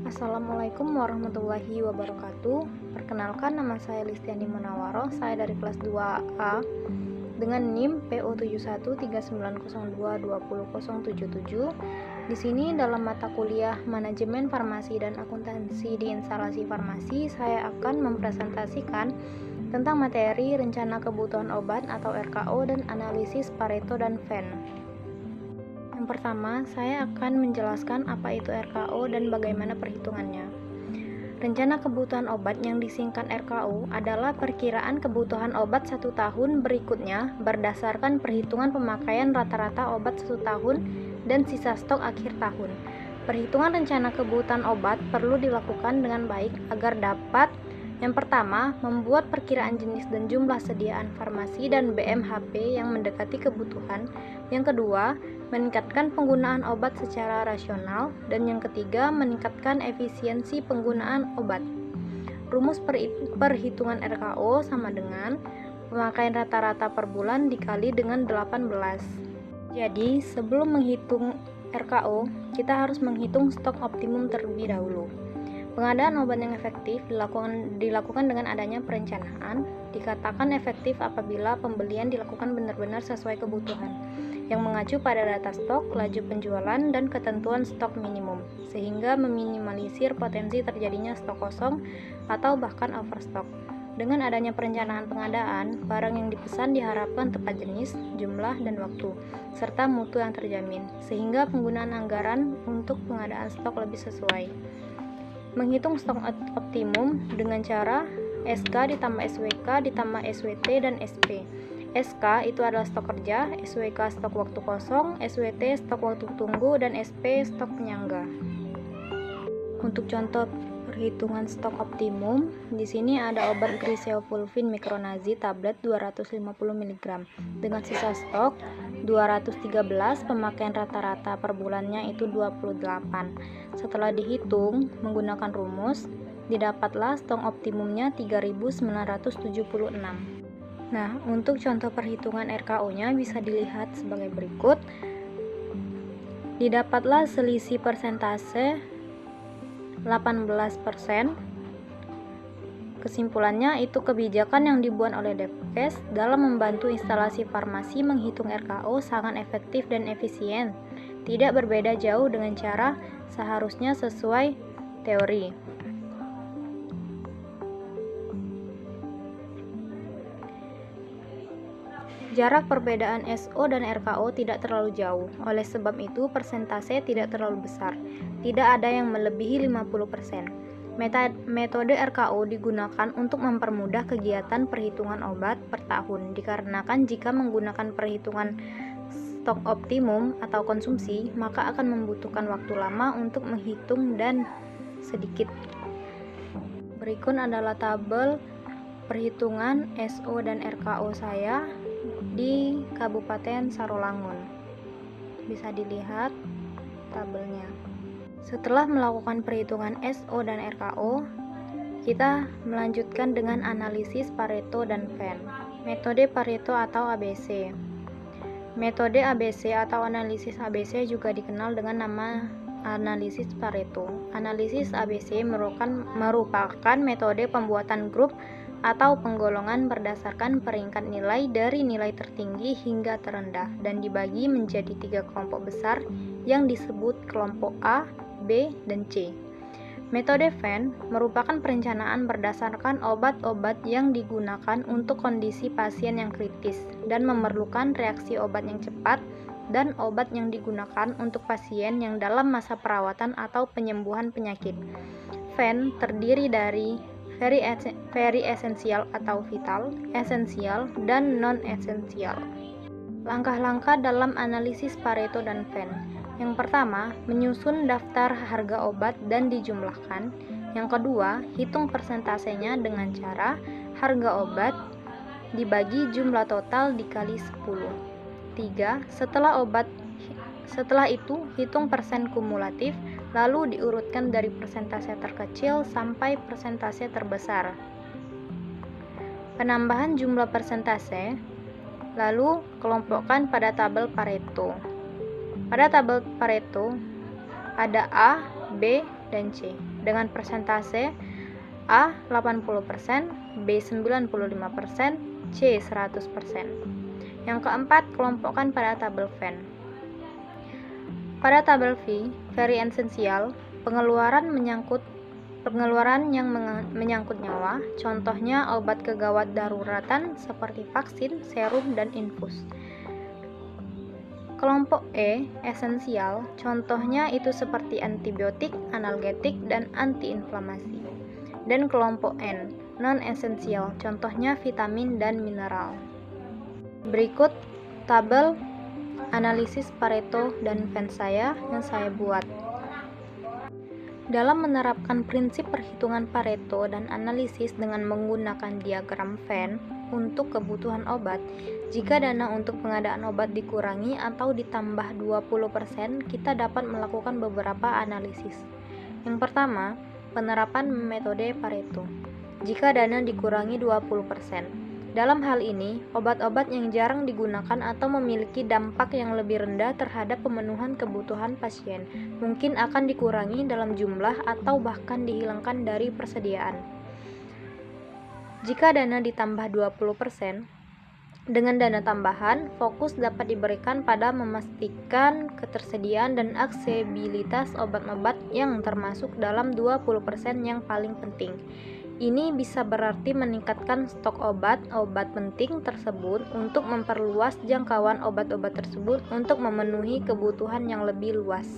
Assalamualaikum warahmatullahi wabarakatuh. Perkenalkan, nama saya Listiani Munawaroh. Saya dari kelas 2A dengan NIM PO713902200077. Di sini dalam mata kuliah Manajemen Farmasi dan Akuntansi di Instalasi Farmasi, saya akan mempresentasikan tentang materi rencana kebutuhan obat atau RKO dan analisis Pareto dan Venn. Yang pertama, saya akan menjelaskan apa itu RKO dan bagaimana perhitungannya. Rencana kebutuhan obat yang disingkat RKO adalah perkiraan kebutuhan obat 1 tahun berikutnya berdasarkan perhitungan pemakaian rata-rata obat 1 tahun dan sisa stok akhir tahun. Perhitungan rencana kebutuhan obat perlu dilakukan dengan baik agar dapat: yang pertama, membuat perkiraan jenis dan jumlah sediaan farmasi dan BMHP yang mendekati kebutuhan. Yang kedua, meningkatkan penggunaan obat secara rasional. Dan yang ketiga, meningkatkan efisiensi penggunaan obat. Rumus perhitungan RKO sama dengan pemakaian rata-rata per bulan dikali dengan 18. Jadi, sebelum menghitung RKO, kita harus menghitung stok optimum terlebih dahulu. Pengadaan obat yang efektif dilakukan dengan adanya perencanaan. Dikatakan efektif apabila pembelian dilakukan benar-benar sesuai kebutuhan, yang mengacu pada data stok, laju penjualan, dan ketentuan stok minimum, sehingga meminimalisir potensi terjadinya stok kosong atau bahkan overstock. Dengan adanya perencanaan pengadaan, barang yang dipesan diharapkan tepat jenis, jumlah, dan waktu, serta mutu yang terjamin, sehingga penggunaan anggaran untuk pengadaan stok lebih sesuai. Menghitung stok optimum dengan cara SK ditambah SWK ditambah SWT dan SP. SK itu adalah stok kerja, SWK stok waktu kosong, SWT stok waktu tunggu, dan SP stok penyangga. Untuk contoh perhitungan stok optimum, di sini ada obat Griseofulvin Mikronazid tablet 250 mg dengan sisa stok 213, pemakaian rata-rata per bulannya itu 28. Setelah dihitung menggunakan rumus, didapatlah stok optimumnya 3976. Nah, untuk contoh perhitungan RKO-nya bisa dilihat sebagai berikut. Didapatlah selisih persentase 18%. Kesimpulannya, itu kebijakan yang dibuat oleh Depkes dalam membantu instalasi farmasi menghitung RKO sangat efektif dan efisien, tidak berbeda jauh dengan cara seharusnya sesuai teori. Jarak perbedaan SO dan RKO tidak terlalu jauh, oleh sebab itu persentase tidak terlalu besar, tidak ada yang melebihi 50%. Metode RKO digunakan untuk mempermudah kegiatan perhitungan obat per tahun, dikarenakan jika menggunakan perhitungan stok optimum atau konsumsi, maka akan membutuhkan waktu lama untuk menghitung dan sedikit. Berikut adalah tabel perhitungan SO dan RKO saya di Kabupaten Sarolangun. Bisa dilihat tabelnya. Setelah melakukan perhitungan SO dan RKO, kita melanjutkan dengan analisis Pareto dan Venn. Metode Pareto atau ABC. Metode ABC atau analisis ABC juga dikenal dengan nama analisis Pareto. Analisis ABC merupakan metode pembuatan grup atau penggolongan berdasarkan peringkat nilai dari nilai tertinggi hingga terendah dan dibagi menjadi 3 kelompok besar yang disebut kelompok A, B, dan C. Metode Venn merupakan perencanaan berdasarkan obat-obat yang digunakan untuk kondisi pasien yang kritis dan memerlukan reaksi obat yang cepat, dan obat yang digunakan untuk pasien yang dalam masa perawatan atau penyembuhan penyakit. Venn terdiri dari very essential atau vital, esensial, dan non-esensial. Langkah-langkah dalam analisis Pareto dan Venn. Yang pertama, menyusun daftar harga obat dan dijumlahkan. Yang kedua, hitung persentasenya dengan cara harga obat dibagi jumlah total dikali 10. 3. Setelah itu, hitung persen kumulatif, lalu diurutkan dari persentase terkecil sampai persentase terbesar. Penambahan jumlah persentase, lalu kelompokkan pada tabel Pareto. Pada tabel Pareto ada A, B, dan C dengan persentase A 80%, B 95%, C 100%. Yang keempat, kelompokkan pada tabel Venn. Pada tabel V, very essential, pengeluaran yang menyangkut nyawa, contohnya obat kegawat daruratan seperti vaksin, serum, dan infus. Kelompok E, esensial, contohnya itu seperti antibiotik, analgetik, dan antiinflamasi. Dan kelompok N, non-esensial, contohnya vitamin dan mineral. Berikut tabel analisis Pareto dan Venn yang saya buat. Dalam menerapkan prinsip perhitungan Pareto dan analisis dengan menggunakan diagram Venn untuk kebutuhan obat, jika dana untuk pengadaan obat dikurangi atau ditambah 20%, kita dapat melakukan beberapa analisis. Yang pertama, penerapan metode Pareto. Jika dana dikurangi 20%. Dalam hal ini, obat-obat yang jarang digunakan atau memiliki dampak yang lebih rendah terhadap pemenuhan kebutuhan pasien mungkin akan dikurangi dalam jumlah atau bahkan dihilangkan dari persediaan. Jika dana ditambah 20%, dengan dana tambahan, fokus dapat diberikan pada memastikan ketersediaan dan aksesibilitas obat-obat yang termasuk dalam 20% yang paling penting. Ini bisa berarti meningkatkan stok obat-obat penting tersebut untuk memperluas jangkauan obat-obat tersebut untuk memenuhi kebutuhan yang lebih luas.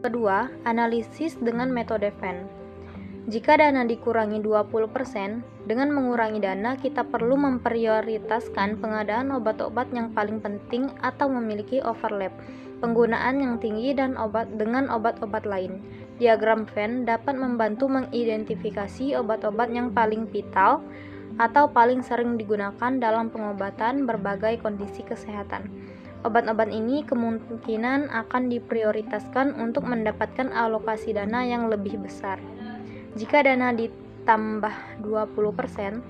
Kedua, analisis dengan metode Venn. Jika dana dikurangi 20%, dengan mengurangi dana kita perlu memprioritaskan pengadaan obat-obat yang paling penting atau memiliki overlap penggunaan yang tinggi dan dengan obat-obat lain. Diagram Venn dapat membantu mengidentifikasi obat-obat yang paling vital atau paling sering digunakan dalam pengobatan berbagai kondisi kesehatan. Obat-obat ini kemungkinan akan diprioritaskan untuk mendapatkan alokasi dana yang lebih besar. Jika dana ditambah 20%,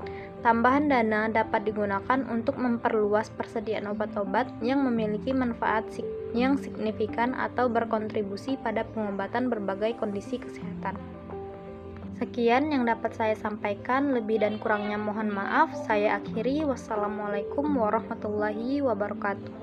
tambahan dana dapat digunakan untuk memperluas persediaan obat-obat yang memiliki manfaat yang signifikan atau berkontribusi pada pengobatan berbagai kondisi kesehatan. Sekian yang dapat saya sampaikan, lebih dan kurangnya mohon maaf. Saya akhiri. Wassalamualaikum warahmatullahi wabarakatuh.